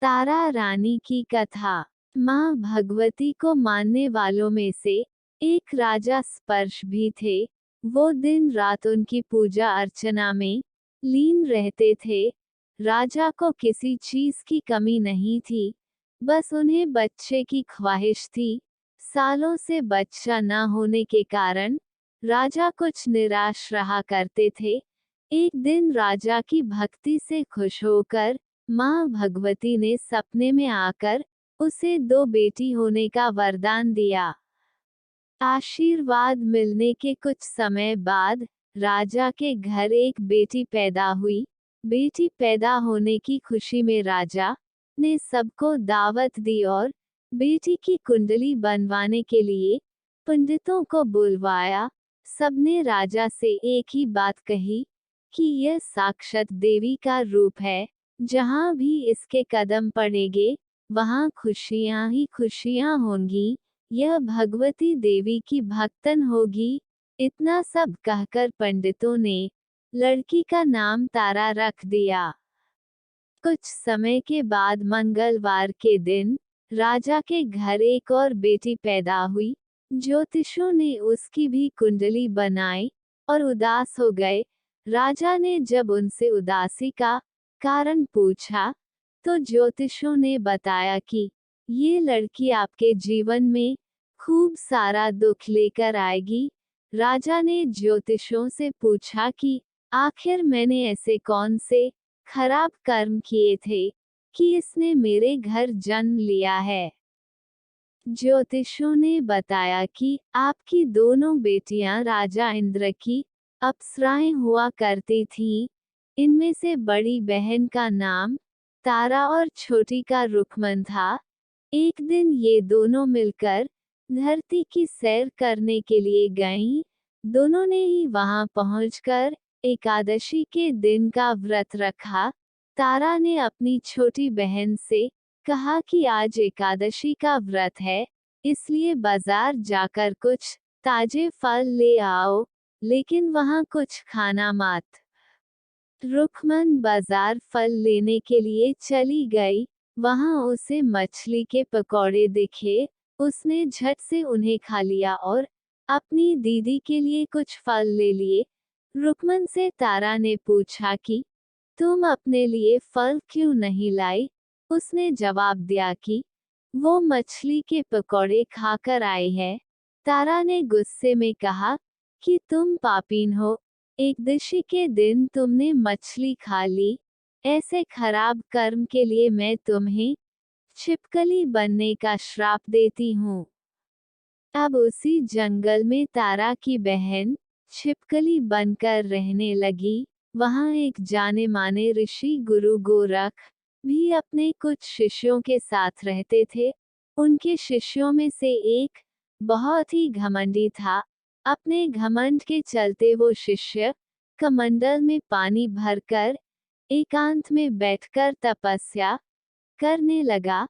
तारा रानी की कथा। माँ भगवती को मानने वालों में से एक राजा स्पर्श भी थे। वो दिन रात उनकी पूजा अर्चना में लीन रहते थे। राजा को किसी चीज की कमी नहीं थी, बस उन्हें बच्चे की ख्वाहिश थी। सालों से बच्चा न होने के कारण राजा कुछ निराश रहा करते थे। एक दिन राजा की भक्ति से खुश होकर माँ भगवती ने सपने में आकर उसे 2 बेटी होने का वरदान दिया। आशीर्वाद मिलने के कुछ समय बाद राजा के घर एक बेटी पैदा हुई। बेटी पैदा होने की खुशी में राजा ने सबको दावत दी और बेटी की कुंडली बनवाने के लिए पंडितों को बुलवाया। सबने राजा से एक ही बात कही कि यह साक्षात देवी का रूप है। जहाँ भी इसके कदम पड़ेंगे वहाँ खुशियाँ ही खुशियाँ होंगी। यह भगवती देवी की भक्तन होगी। इतना सब कहकर पंडितों ने लड़की का नाम तारा रख दिया। कुछ समय के बाद मंगलवार के दिन राजा के घर एक और बेटी पैदा हुई। ज्योतिषों ने उसकी भी कुंडली बनाई और उदास हो गए। राजा ने जब उनसे उदासी का कारण पूछा तो ज्योतिषों ने बताया कि ये लड़की आपके जीवन में खूब सारा दुख लेकर आएगी। राजा ने ज्योतिषों से पूछा कि आखिर मैंने ऐसे कौन से खराब कर्म किए थे कि इसने मेरे घर जन्म लिया है। ज्योतिषों ने बताया कि आपकी दोनों बेटियां राजा इंद्र की अप्सराएं हुआ करती थीं। इनमें से बड़ी बहन का नाम तारा और छोटी का रुक्मन था। एक दिन ये दोनों मिलकर धरती की सैर करने के लिए गईं। दोनों ने ही वहां पहुंचकर एकादशी के दिन का व्रत रखा। तारा ने अपनी छोटी बहन से कहा कि आज एकादशी का व्रत है, इसलिए बाजार जाकर कुछ ताजे फल ले आओ, लेकिन वहां कुछ खाना मत। रुक्मन बाजार फल लेने के लिए चली गई। वहां उसे मछली के पकौड़े दिखे। उसने झट से उन्हें खा लिया और अपनी दीदी के लिए कुछ फल ले लिए। रुक्मन से तारा ने पूछा कि तुम अपने लिए फल क्यों नहीं लाई? उसने जवाब दिया कि वो मछली के पकौड़े खाकर आई है। तारा ने गुस्से में कहा कि तुम पापीन हो, एकदशी के दिन तुमने मछली खा ली। ऐसे खराब कर्म के लिए मैं तुम्हें छिपकली बनने का श्राप देती हूँ। अब उसी जंगल में तारा की बहन छिपकली बनकर रहने लगी। वहां एक जाने माने ऋषि गुरु गोरख भी अपने कुछ शिष्यों के साथ रहते थे। उनके शिष्यों में से एक बहुत ही घमंडी था। अपने घमंड के चलते वो शिष्य कमंडल में पानी भरकर एकांत में बैठकर तपस्या करने लगा।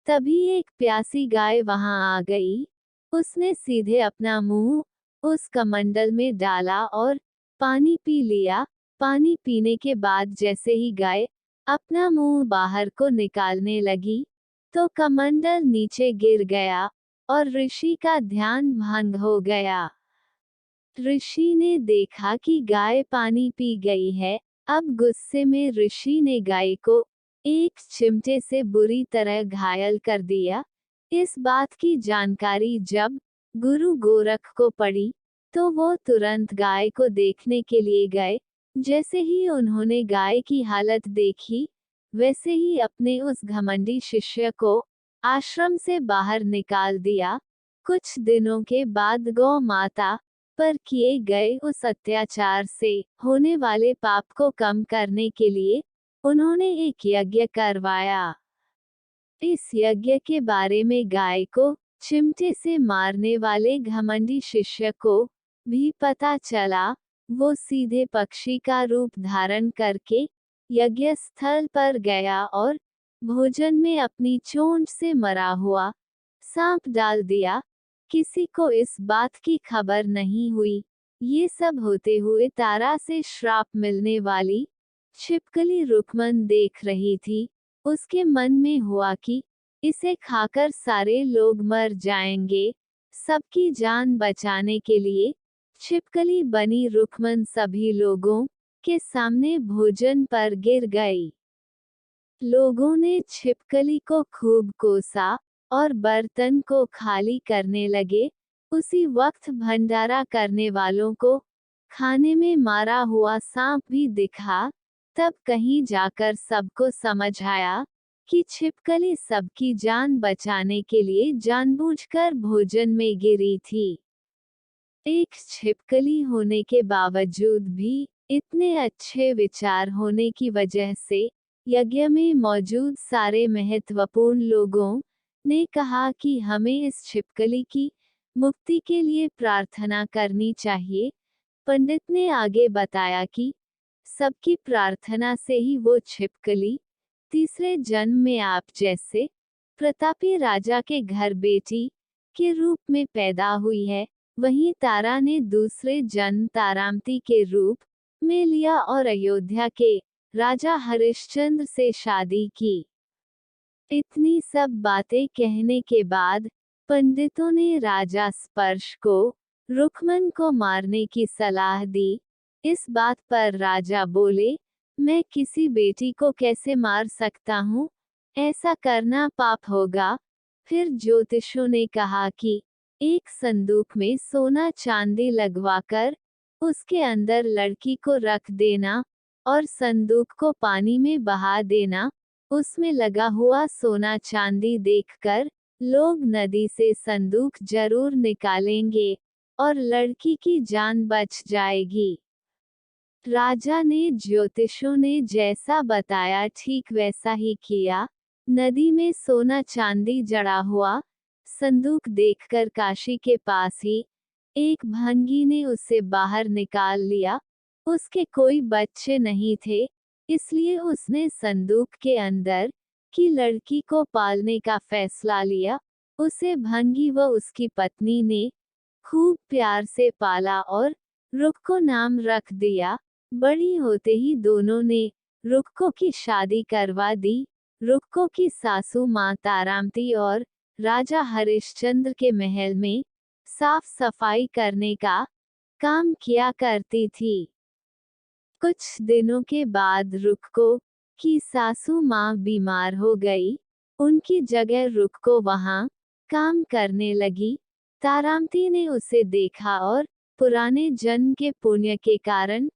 तभी एक प्यासी गाय वहां आ गई। उसने सीधे अपना मुंह उस कमंडल में डाला और पानी पी लिया। पानी पीने के बाद जैसे ही गाय अपना मुंह बाहर को निकालने लगी तो कमंडल नीचे गिर गया और ऋषि का ध्यान भंग हो गया। ऋषि ने देखा कि गाय पानी पी गई है। अब गुस्से में ऋषि ने गाय को एक चिमटे से बुरी तरह घायल कर दिया। इस बात की जानकारी जब गुरु गोरख को पड़ी तो वो तुरंत गाय को देखने के लिए गए। जैसे ही उन्होंने गाय की हालत देखी, वैसे ही अपने उस घमंडी शिष्य को आश्रम से बाहर निकाल दिया। कुछ दिनों के बाद गौ माता पर किए गए उस अत्याचार से होने वाले पाप को कम करने के लिए उन्होंने एक यज्ञ करवाया। इस यज्ञ के बारे में गाय को चिमटे से मारने वाले घमंडी शिष्य को भी पता चला। वो सीधे पक्षी का रूप धारण करके यज्ञ स्थल पर गया और भोजन में अपनी चोंच से मरा हुआ सांप डाल दिया। किसी को इस बात की खबर नहीं हुई। ये सब होते हुए तारा से श्राप मिलने वाली छिपकली रुक्मन देख रही थी। उसके मन में हुआ कि इसे खाकर सारे लोग मर जाएंगे। सबकी जान बचाने के लिए छिपकली बनी रुक्मन सभी लोगों के सामने भोजन पर गिर गई। लोगों ने छिपकली को खूब कोसा और बर्तन को खाली करने लगे। उसी वक्त भंडारा करने वालों को खाने में मारा हुआ सांप भी दिखा। तब कहीं जाकर सबको समझ आया कि छिपकली सबकी जान बचाने के लिए जानबूझकर भोजन में गिरी थी। एक छिपकली होने के बावजूद भी इतने अच्छे विचार होने की वजह से यज्ञ में मौजूद सारे महत्वपूर्ण लोगों ने कहा कि हमें इस छिपकली की मुक्ति के लिए प्रार्थना करनी चाहिए। पंडित ने आगे बताया कि सबकी प्रार्थना से ही वो छिपकली तीसरे जन्म में आप जैसे प्रतापी राजा के घर बेटी के रूप में पैदा हुई है। वहीं तारा ने दूसरे जन्म तारामती के रूप में लिया और अयोध्या के राजा हरिश्चंद्र से शादी की। इतनी सब बातें कहने के बाद पंडितों ने राजा स्पर्श को रुक्मन को मारने की सलाह दी। इस बात पर राजा बोले, मैं किसी बेटी को कैसे मार सकता हूँ? ऐसा करना पाप होगा। फिर ज्योतिषों ने कहा कि एक संदूक में सोना चांदी लगवाकर उसके अंदर लड़की को रख देना और संदूक को पानी में बहा देना। उसमें लगा हुआ सोना चांदी देखकर लोग नदी से संदूक जरूर निकालेंगे और लड़की की जान बच जाएगी। राजा ने ज्योतिषों ने जैसा बताया ठीक वैसा ही किया। नदी में सोना चांदी जड़ा हुआ संदूक देखकर काशी के पास ही एक भंगी ने उसे बाहर निकाल लिया। उसके कोई बच्चे नहीं थे, इसलिए उसने संदूक के अंदर की लड़की को पालने का फैसला लिया। उसे भंगी व उसकी पत्नी ने खूब प्यार से पाला और रुक को नाम रख दिया। बड़ी होते ही दोनों ने रुक्को की शादी करवा दी। रुक्को की सासू माँ तारामती और राजा हरिश्चंद्र के महल में साफ सफाई करने का काम किया करती थी। कुछ दिनों के बाद रुक्को की सासू माँ बीमार हो गई। उनकी जगह रुक्को वहां काम करने लगी। तारामती ने उसे देखा और पुराने जन्म के पुण्य के कारण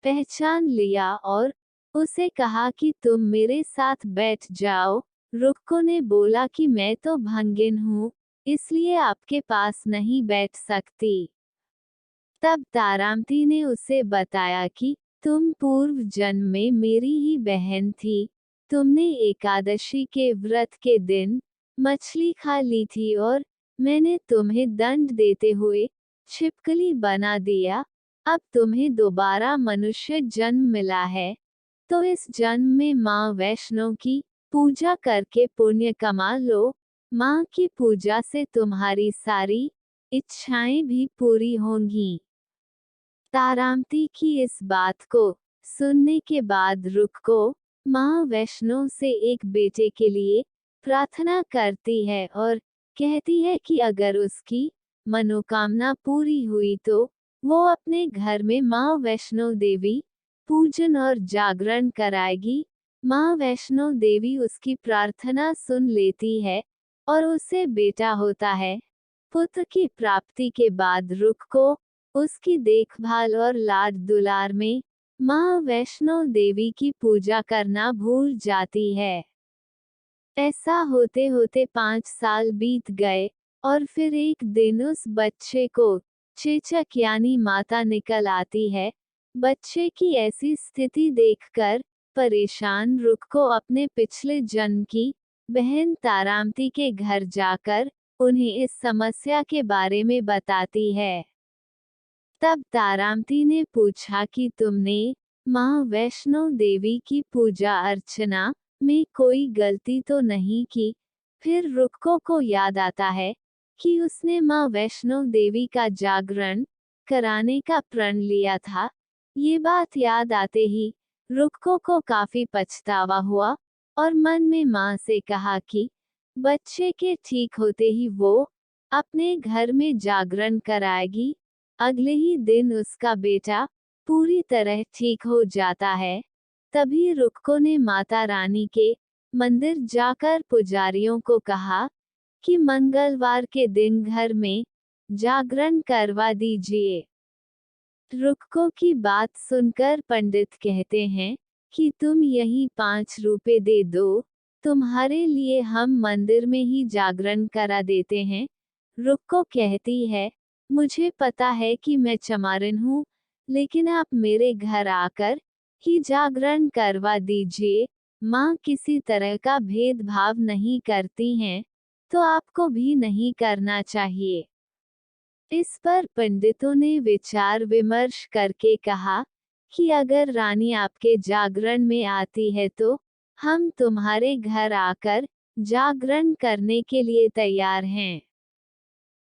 पहचान लिया और उसे कहा कि तुम मेरे साथ बैठ जाओ। रुक्को ने बोला कि मैं तो भंगिन हूँ, इसलिए आपके पास नहीं बैठ सकती। तब तारामती ने उसे बताया कि तुम पूर्व जन्म में मेरी ही बहन थी। तुमने एकादशी के व्रत के दिन मछली खा ली थी और मैंने तुम्हें दंड देते हुए छिपकली बना दिया। अब तुम्हें दोबारा मनुष्य जन्म मिला है, तो इस जन्म में माँ वैष्णो की पूजा करके पुण्य कमा लो। माँ की पूजा से तुम्हारी सारी इच्छाएं भी पूरी होंगी। तारामती की इस बात को सुनने के बाद रुक्को माँ वैष्णो से एक बेटे के लिए प्रार्थना करती है और कहती है कि अगर उसकी मनोकामना पूरी हुई तो वो अपने घर में माँ वैष्णो देवी पूजन और जागरण कराएगी। माँ वैष्णो देवी उसकी प्रार्थना सुन लेती है और उसे बेटा होता है। पुत्र की प्राप्ति के बाद रुक्को उसकी देखभाल और लाड दुलार में माँ वैष्णो देवी की पूजा करना भूल जाती है। ऐसा होते होते 5 साल बीत गए और फिर एक दिन उस बच्चे को चेचक यानी माता निकल आती है। बच्चे की ऐसी स्थिति देखकर परेशान रुक्को अपने पिछले जन्म की बहन तारामती के घर जाकर उन्हें इस समस्या के बारे में बताती है। तब तारामती ने पूछा कि तुमने माँ वैष्णो देवी की पूजा अर्चना में कोई गलती तो नहीं की? फिर रुक्को को याद आता है कि उसने माँ वैष्णो देवी का जागरण कराने का प्रण लिया था। ये बात याद आते ही रुक्को को काफी पछतावा हुआ और मन में माँ से कहा कि बच्चे के ठीक होते ही वो अपने घर में जागरण कराएगी। अगले ही दिन उसका बेटा पूरी तरह ठीक हो जाता है। तभी रुक्को ने माता रानी के मंदिर जाकर पुजारियों को कहा कि मंगलवार के दिन घर में जागरण करवा दीजिए। रुक्को की बात सुनकर पंडित कहते हैं कि तुम यही 5 रुपए दे दो, तुम्हारे लिए हम मंदिर में ही जागरण करा देते हैं। रुक्को कहती है, मुझे पता है कि मैं चमारिन हूँ, लेकिन आप मेरे घर आकर ही जागरण करवा दीजिए। माँ किसी तरह का भेदभाव नहीं करती हैं, तो आपको भी नहीं करना चाहिए। इस पर पंडितों ने विचार विमर्श करके कहा कि अगर रानी आपके जागरण में आती है तो हम तुम्हारे घर आकर जागरण करने के लिए तैयार हैं।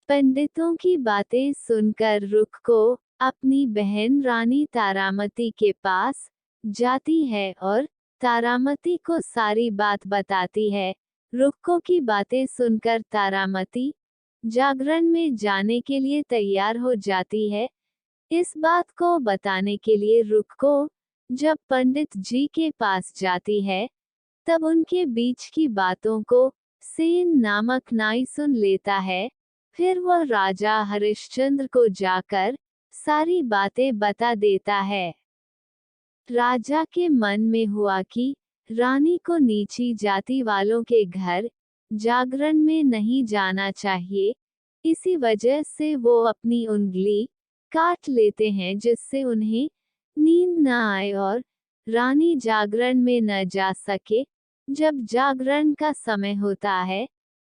पंडितों की बातें सुनकर रुक्को अपनी बहन रानी तारामती के पास जाती है और तारामती को सारी बात बताती है। रुक्को की बातें सुनकर तारामती जागरण में जाने के लिए तैयार हो जाती है। इस बात को बताने के लिए रुक्को जब पंडित जी के पास जाती है, तब उनके बीच की बातों को सेन नामक नाई सुन लेता है। फिर वह राजा हरिश्चंद्र को जाकर सारी बातें बता देता है। राजा के मन में हुआ कि रानी को नीची जाति वालों के घर जागरण में नहीं जाना चाहिए। इसी वजह से वो अपनी उंगली काट लेते हैं जिससे उन्हें नींद न आए और रानी जागरण में न जा सके। जब जागरण का समय होता है,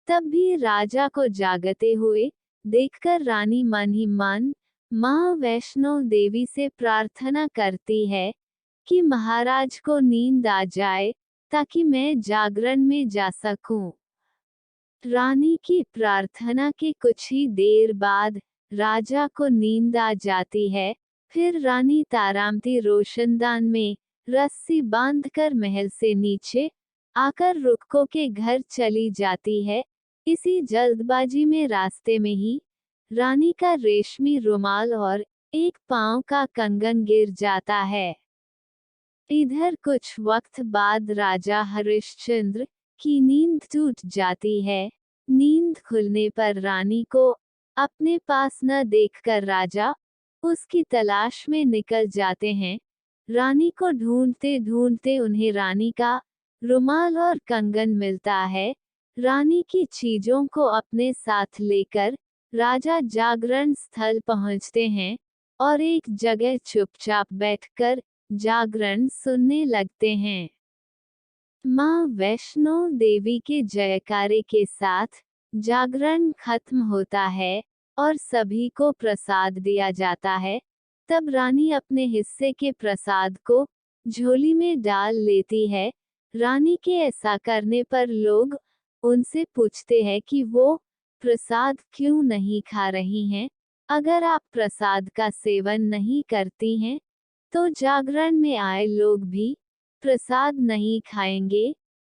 तब भी राजा को जागते हुए देखकर रानी मन ही मन माँ वैष्णो देवी से प्रार्थना करती है कि महाराज को नींद आ जाए ताकि मैं जागरण में जा सकूं। रानी की प्रार्थना के कुछ ही देर बाद राजा को नींद आ जाती है। फिर रानी तारामती रोशनदान में रस्सी बांधकर महल से नीचे आकर रुक्को के घर चली जाती है। इसी जल्दबाजी में रास्ते में ही रानी का रेशमी रुमाल और एक पांव का कंगन गिर जाता है। इधर कुछ वक्त बाद राजा हरिश्चंद्र की नींद टूट जाती है। नींद खुलने पर रानी को अपने पास न देखकर राजा उसकी तलाश में निकल जाते हैं। रानी को ढूंढते ढूंढते उन्हें रानी का रुमाल और कंगन मिलता है। रानी की चीजों को अपने साथ लेकर राजा जागरण स्थल पहुंचते हैं और एक जगह चुपचाप बैठकर जागरण सुनने लगते हैं। माँ वैष्णो देवी के जयकारे के साथ जागरण खत्म होता है और सभी को प्रसाद दिया जाता है। तब रानी अपने हिस्से के प्रसाद को झोली में डाल लेती है। रानी के ऐसा करने पर लोग उनसे पूछते हैं कि वो प्रसाद क्यों नहीं खा रही हैं। अगर आप प्रसाद का सेवन नहीं करती हैं, तो जागरण में आए लोग भी प्रसाद नहीं खाएंगे।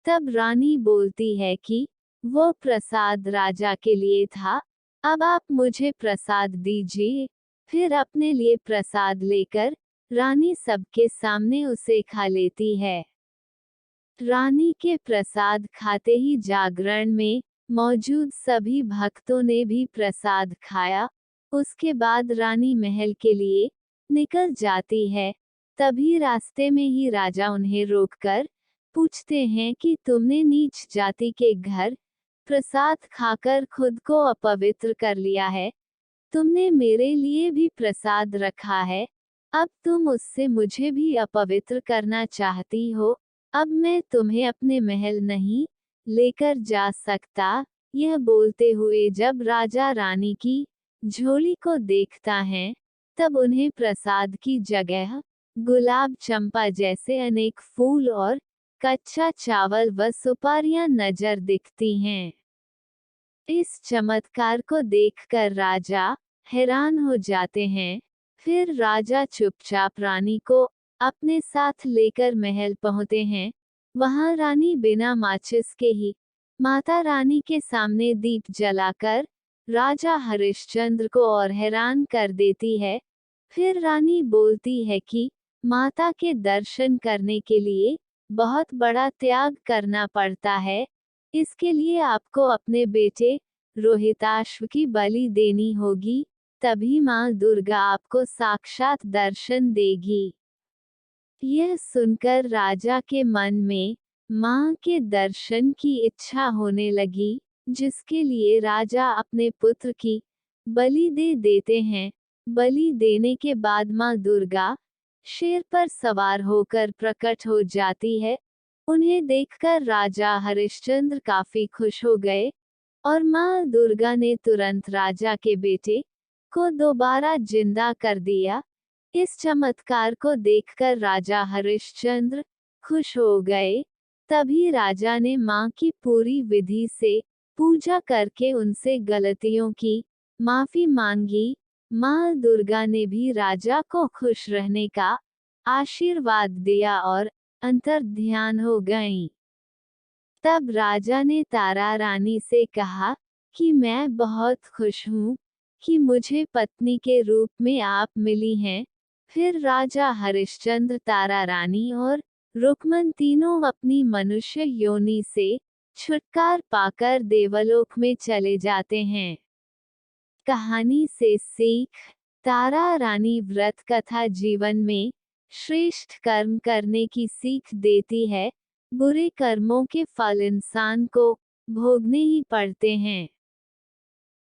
तब रानी बोलती है कि वो प्रसाद राजा के लिए था, अब आप मुझे प्रसाद दीजिए। फिर अपने लिए प्रसाद लेकर रानी सबके सामने उसे खा लेती है। रानी के प्रसाद खाते ही जागरण में मौजूद सभी भक्तों ने भी प्रसाद खाया। उसके बाद रानी महल के लिए निकल जाती है। तभी रास्ते में ही राजा उन्हें रोककर पूछते हैं कि तुमने नीच जाति के घर प्रसाद खाकर खुद को अपवित्र कर लिया है। तुमने मेरे लिए भी प्रसाद रखा है, अब तुम उससे मुझे भी अपवित्र करना चाहती हो। अब मैं तुम्हें अपने महल नहीं लेकर जा सकता। यह बोलते हुए जब राजा रानी की झोली को देखता है, तब उन्हें प्रसाद की जगह गुलाब चंपा जैसे अनेक फूल और कच्चा चावल व सुपारियां नजर दिखती हैं। इस चमत्कार को देखकर राजा हैरान हो जाते हैं। फिर राजा चुपचाप रानी को अपने साथ लेकर महल पहुंचते हैं। वहां रानी बिना माचिस के ही माता रानी के सामने दीप जलाकर राजा हरिश्चंद्र को और हैरान कर देती है। फिर रानी बोलती है कि माता के दर्शन करने के लिए बहुत बड़ा त्याग करना पड़ता है। इसके लिए आपको अपने बेटे रोहिताश्व की बलि देनी होगी, तभी माँ दुर्गा आपको साक्षात दर्शन देगी। यह सुनकर राजा के मन में माँ के दर्शन की इच्छा होने लगी, जिसके लिए राजा अपने पुत्र की बलि दे देते हैं। बलि देने के बाद माँ दुर्गा शेर पर सवार होकर प्रकट हो जाती है। उन्हें देखकर राजा हरिश्चंद्र काफी खुश हो गए और माँ दुर्गा ने तुरंत राजा के बेटे को दोबारा जिंदा कर दिया। इस चमत्कार को देखकर राजा हरिश्चंद्र खुश हो गए। तभी राजा ने माँ की पूरी विधि से पूजा करके उनसे गलतियों की माफी मांगी। माँ दुर्गा ने भी राजा को खुश रहने का आशीर्वाद दिया और अंतर्ध्यान हो गईं। तब राजा ने तारा रानी से कहा कि मैं बहुत खुश हूँ कि मुझे पत्नी के रूप में आप मिली हैं। फिर राजा हरिश्चंद्र, तारा रानी और रुक्मन तीनों अपनी मनुष्य योनि से छुटकारा पाकर देवलोक में चले जाते हैं। कहानी से सीख: तारा रानी व्रत कथा जीवन में श्रेष्ठ कर्म करने की सीख देती है। बुरे कर्मों के फल इंसान को भोगने ही पड़ते हैं।